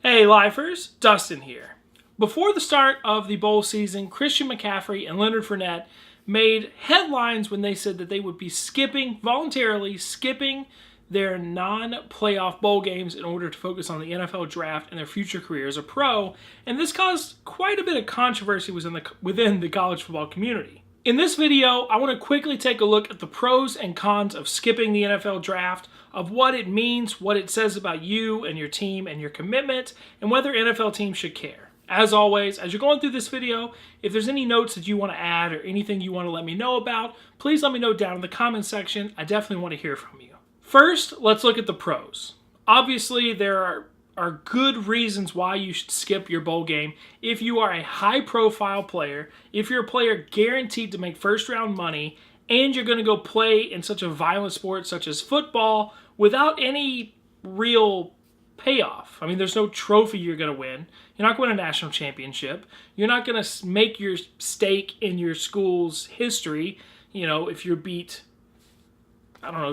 Hey Lifers, Dustin here. Before the start of the bowl season, Christian McCaffrey and Leonard Fournette made headlines when they said that they would be voluntarily skipping their non-playoff bowl games in order to focus on the NFL draft and their future career as a pro, and this caused quite a bit of controversy within the college football community. In this video, I want to quickly take a look at the pros and cons of skipping the NFL draft, of what it means, what it says about you and your team and your commitment, and whether NFL teams should care. As always, as you're going through this video, if there's any notes that you want to add or anything you want to let me know about, please let me know down in the comment section. I definitely want to hear from you. First, let's look at the pros. Obviously, there are good reasons why you should skip your bowl game if you are a high-profile player, if you're a player guaranteed to make first-round money, and you're going to go play in such a violent sport such as football without any real payoff. I mean, there's no trophy you're going to win. You're not going to win a national championship. You're not going to make your stake in your school's history, if you beat,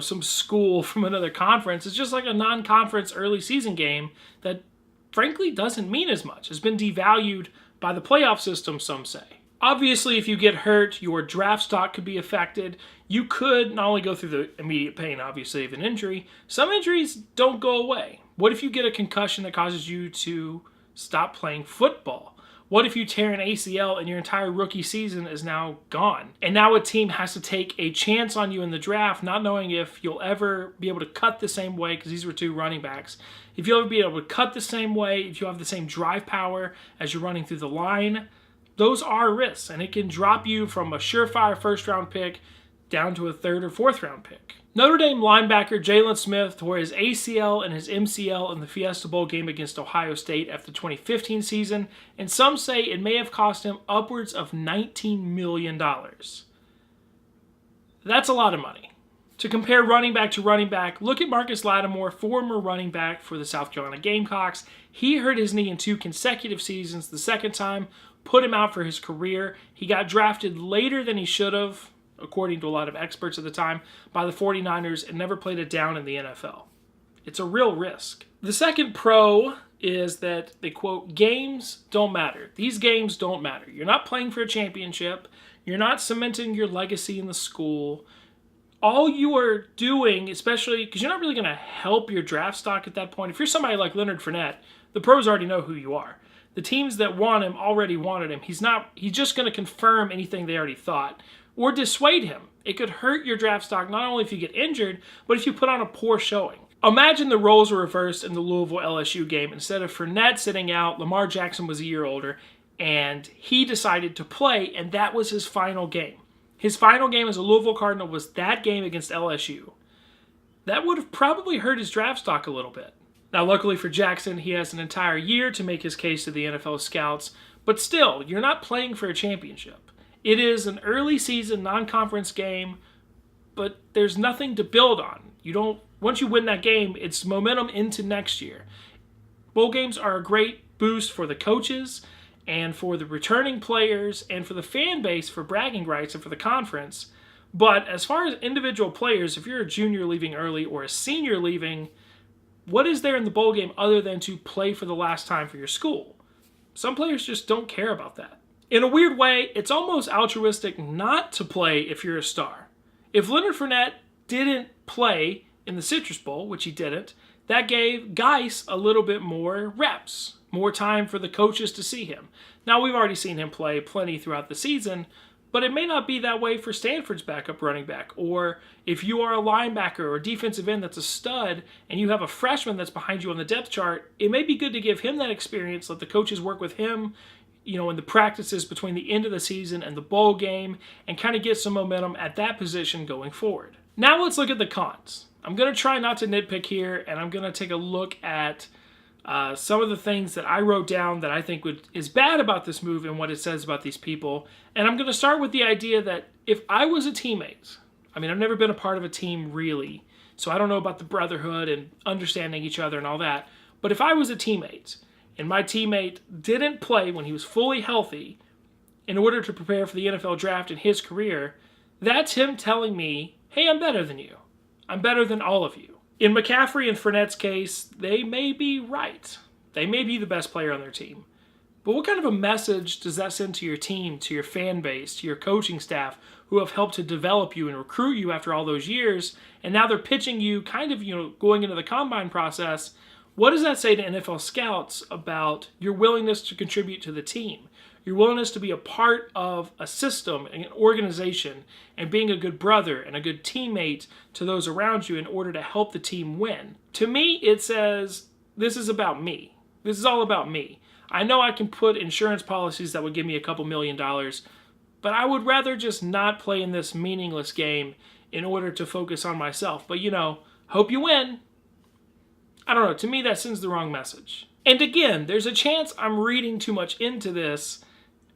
some school from another conference. It's just like a non-conference early season game that frankly doesn't mean as much. It's been devalued by the playoff system, some say. Obviously, if you get hurt, your draft stock could be affected. You could not only go through the immediate pain, obviously, of an injury. Some injuries don't go away. What if you get a concussion that causes you to stop playing football? What if you tear an ACL and your entire rookie season is now gone? And now a team has to take a chance on you in the draft, not knowing if you'll ever be able to cut the same way, because these were two running backs. If you'll ever be able to cut the same way, if you have the same drive power as you're running through the line, those are risks, and it can drop you from a surefire first-round pick down to a third or fourth-round pick. Notre Dame linebacker Jalen Smith tore his ACL and his MCL in the Fiesta Bowl game against Ohio State after the 2015 season, and some say it may have cost him upwards of $19 million. That's a lot of money. To compare running back to running back, look at Marcus Lattimore, former running back for the South Carolina Gamecocks. He hurt his knee in 2 consecutive seasons. The second time put him out for his career. He got drafted later than he should have, according to a lot of experts at the time, by the 49ers and never played it down in the NFL. It's a real risk. The second pro is that they quote, games don't matter. These games don't matter. You're not playing for a championship. You're not cementing your legacy in the school. All you are doing, especially because you're not really going to help your draft stock at that point. If you're somebody like Leonard Fournette, the pros already know who you are. The teams that want him already wanted him. He's just going to confirm anything they already thought or dissuade him. It could hurt your draft stock not only if you get injured, but if you put on a poor showing. Imagine the roles were reversed in the Louisville LSU game. Instead of Fournette sitting out, Lamar Jackson was a year older, and he decided to play, and that was his final game. His final game as a Louisville Cardinal was that game against LSU. That would have probably hurt his draft stock a little bit. Now, luckily for Jackson, he has an entire year to make his case to the NFL scouts, but still, you're not playing for a championship. It is an early season non-conference game, but there's nothing to build on. Once you win that game, it's momentum into next year. Bowl games are a great boost for the coaches and for the returning players and for the fan base for bragging rights and for the conference. But as far as individual players, if you're a junior leaving early or a senior leaving, what is there in the bowl game other than to play for the last time for your school? Some players just don't care about that. In a weird way, it's almost altruistic not to play if you're a star. If Leonard Fournette didn't play in the Citrus Bowl, which he didn't, that gave Geis a little bit more reps, more time for the coaches to see him. Now, we've already seen him play plenty throughout the season, but it may not be that way for Stanford's backup running back. Or if you are a linebacker or a defensive end that's a stud and you have a freshman that's behind you on the depth chart, it may be good to give him that experience, let the coaches work with him, in the practices between the end of the season and the bowl game, and kind of get some momentum at that position going forward. Now let's look at the cons. I'm going to try not to nitpick here, and I'm going to take a look at some of the things that I wrote down that I think is bad about this move and what it says about these people. And I'm going to start with the idea that if I was a teammate, I've never been a part of a team really, so I don't know about the brotherhood and understanding each other and all that. But if I was a teammate and my teammate didn't play when he was fully healthy in order to prepare for the NFL draft in his career, that's him telling me, hey, I'm better than you. I'm better than all of you. In McCaffrey and Fournette's case, they may be right. They may be the best player on their team. But what kind of a message does that send to your team, to your fan base, to your coaching staff who have helped to develop you and recruit you after all those years, and now they're pitching you kind of, going into the combine process? What does that say to NFL scouts about your willingness to contribute to the team, your willingness to be a part of a system, an organization, and being a good brother and a good teammate to those around you in order to help the team win? To me, it says, this is about me. This is all about me. I know I can put insurance policies that would give me a couple $1 million, but I would rather just not play in this meaningless game in order to focus on myself. But, hope you win. I don't know. To me, that sends the wrong message. And again, there's a chance I'm reading too much into this,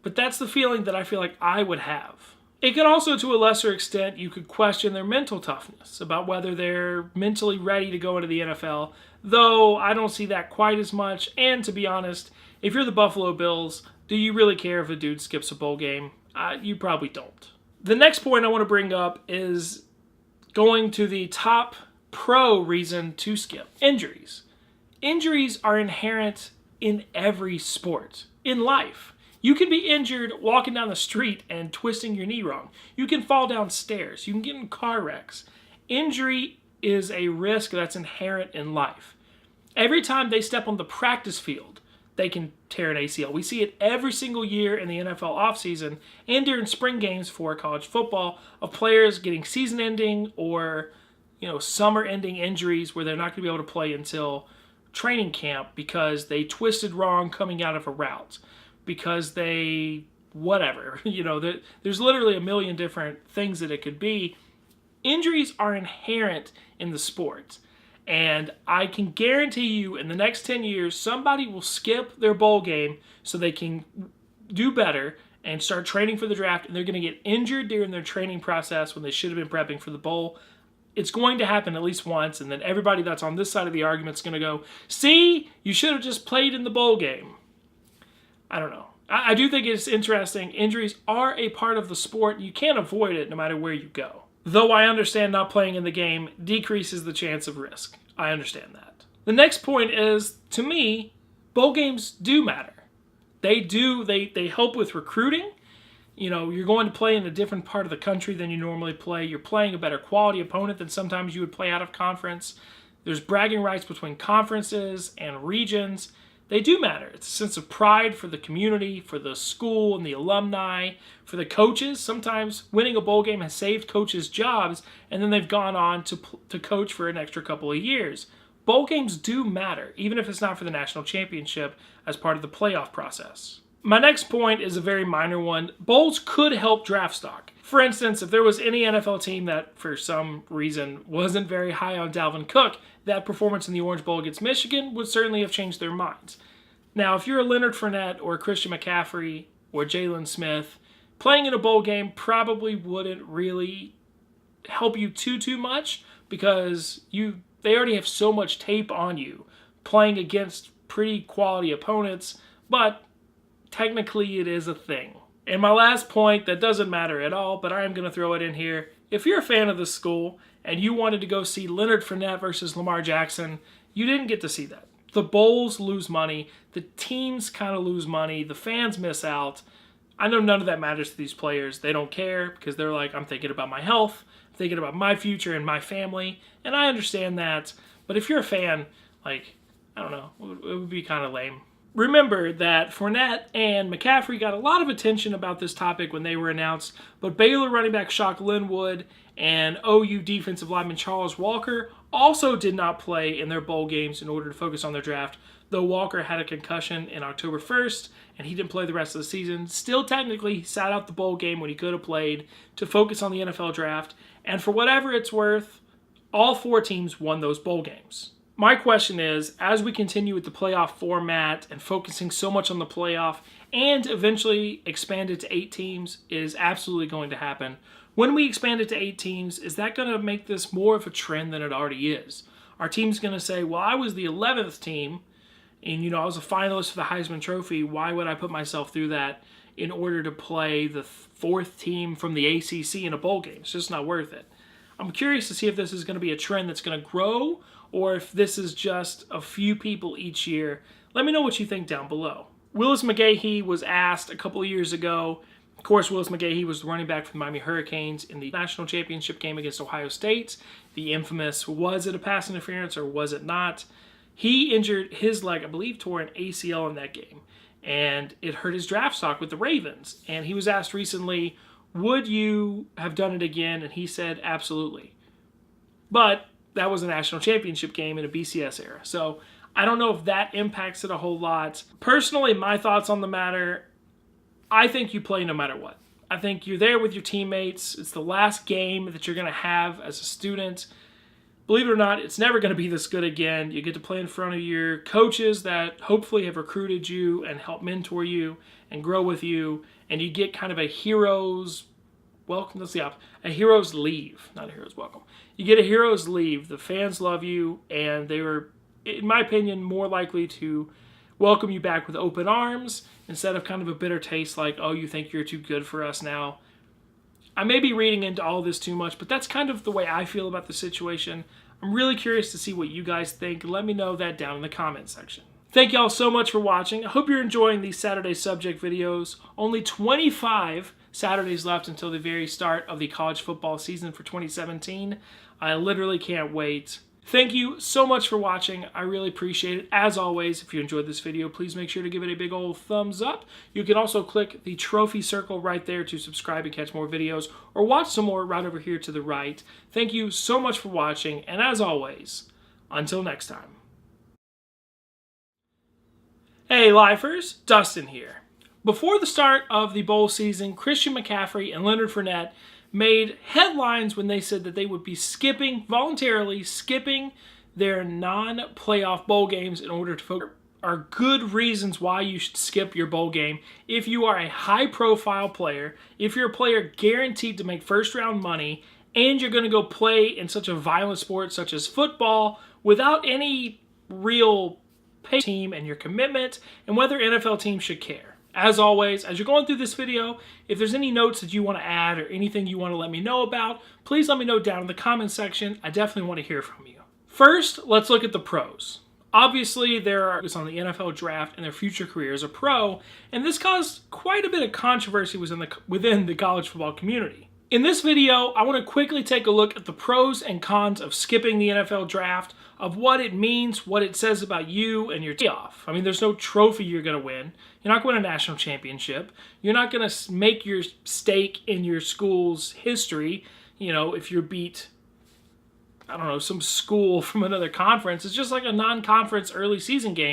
but that's the feeling that I feel like I would have. It could also, to a lesser extent, you could question their mental toughness, about whether they're mentally ready to go into the NFL, though I don't see that quite as much. And to be honest, if you're the Buffalo Bills, do you really care if a dude skips a bowl game? You probably don't. The next point I want to bring up is going to the top pro reason to skip: injuries. Injuries are inherent in every sport, in life. You can be injured walking down the street and twisting your knee wrong. You can fall down stairs. You can get in car wrecks. Injury is a risk that's inherent in life. Every time they step on the practice field, they can tear an ACL. We see it every single year in the NFL offseason and during spring games for college football of players getting season-ending or summer-ending injuries where they're not going to be able to play until training camp because they twisted wrong coming out of a route, because they whatever. There's literally a million different things that it could be. Injuries are inherent in the sport. And I can guarantee you in the next 10 years, somebody will skip their bowl game so they can do better and start training for the draft, and they're going to get injured during their training process when they should have been prepping for the bowl. It's going to happen at least once, and then everybody that's on this side of the argument is going to go, see, you should have just played in the bowl game. I don't know. I do think it's interesting. Injuries are a part of the sport. You can't avoid it no matter where you go. Though I understand not playing in the game decreases the chance of risk. I understand that. The next point is, to me, bowl games do matter. They do. They help with recruiting. You're going to play in a different part of the country than you normally play. You're playing a better quality opponent than sometimes you would play out of conference. There's bragging rights between conferences and regions. They do matter. It's a sense of pride for the community, for the school and the alumni, for the coaches. Sometimes winning a bowl game has saved coaches' jobs, and then they've gone on to coach for an extra couple of years. Bowl games do matter, even if it's not for the national championship as part of the playoff process. My next point is a very minor one. Bowls could help draft stock. For instance, if there was any NFL team that, for some reason, wasn't very high on Dalvin Cook, that performance in the Orange Bowl against Michigan would certainly have changed their minds. Now, if you're a Leonard Fournette or a Christian McCaffrey or Jalen Smith, playing in a bowl game probably wouldn't really help you too much, because they already have so much tape on you playing against pretty quality opponents, but technically it is a thing. And my last point that doesn't matter at all, but I am going to throw it in here. If you're a fan of the school and you wanted to go see Leonard Fournette versus Lamar Jackson, you didn't get to see that. The bowls lose money. The teams kind of lose money. The fans miss out. I know none of that matters to these players. They don't care because they're like, I'm thinking about my health. I'm thinking about my future and my family. And I understand that. But if you're a fan, I don't know, it would be kind of lame. Remember that Fournette and McCaffrey got a lot of attention about this topic when they were announced, but Baylor running back Shock Linwood and OU defensive lineman Charles Walker also did not play in their bowl games in order to focus on their draft, though Walker had a concussion in October 1st and he didn't play the rest of the season. Still technically he sat out the bowl game when he could have played to focus on the NFL draft, and for whatever it's worth, all four teams won those bowl games. My question is, as we continue with the playoff format and focusing so much on the playoff and eventually expand it to 8 teams is absolutely going to happen. When we expand it to 8 teams, is that going to make this more of a trend than it already is? Our team's going to say, well, I was the 11th team and, I was a finalist for the Heisman Trophy. Why would I put myself through that in order to play the 4th team from the ACC in a bowl game? It's just not worth it. I'm curious to see if this is going to be a trend that's going to grow or if this is just a few people each year. Let me know what you think down below. Willis McGahee was asked a couple of years ago. Of course, Willis McGahee was the running back for the Miami Hurricanes in the national championship game against Ohio State. The infamous, was it a pass interference or was it not? He injured his leg, I believe tore an ACL in that game, and it hurt his draft stock with the Ravens. And he was asked recently, would you have done it again? And he said, absolutely. But that was a national championship game in a BCS era. So I don't know if that impacts it a whole lot. Personally, my thoughts on the matter, I think you play no matter what. I think you're there with your teammates. It's the last game that you're going to have as a student. Believe it or not, it's never going to be this good again. You get to play in front of your coaches that hopefully have recruited you and helped mentor you and grow with you. And you get kind of a hero's welcome. That's the opposite. A hero's leave, not a hero's welcome. You get a hero's leave. The fans love you, and they were, in my opinion, more likely to welcome you back with open arms instead of kind of a bitter taste like, oh, you think you're too good for us now. I may be reading into all this too much, but that's kind of the way I feel about the situation. I'm really curious to see what you guys think. Let me know that down in the comment section. Thank y'all so much for watching. I hope you're enjoying these Saturday subject videos. Only 25 Saturdays left until the very start of the college football season for 2017. I literally can't wait. Thank you so much for watching. I really appreciate it. As always, if you enjoyed this video, please make sure to give it a big old thumbs up. You can also click the trophy circle right there to subscribe and catch more videos, or watch some more right over here to the right. Thank you so much for watching, and as always, until next time. Hey Lifers, Dustin here. Before the start of the bowl season, Christian McCaffrey and Leonard Fournette made headlines when they said that they would be voluntarily skipping their non-playoff bowl games in order to focus. Are good reasons why you should skip your bowl game if you are a high-profile player, if you're a player guaranteed to make first-round money, and you're going to go play in such a violent sport such as football without any real pay team and your commitment, and whether NFL teams should care. As always, as you're going through this video, if there's any notes that you want to add or anything you want to let me know about, please let me know down in the comment section. I definitely want to hear from you. First, let's look at the pros. Obviously, there are on the NFL draft and their future career as a pro, and this caused quite a bit of controversy within the college football community. In this video, I want to quickly take a look at the pros and cons of skipping the NFL draft, of what it means, what it says about you and your payoff. I mean, there's no trophy you're going to win. You're not going to win a national championship. You're not going to make your stake in your school's history, you know, if you're beat, I don't know, some school from another conference. It's just like a non-conference early season game.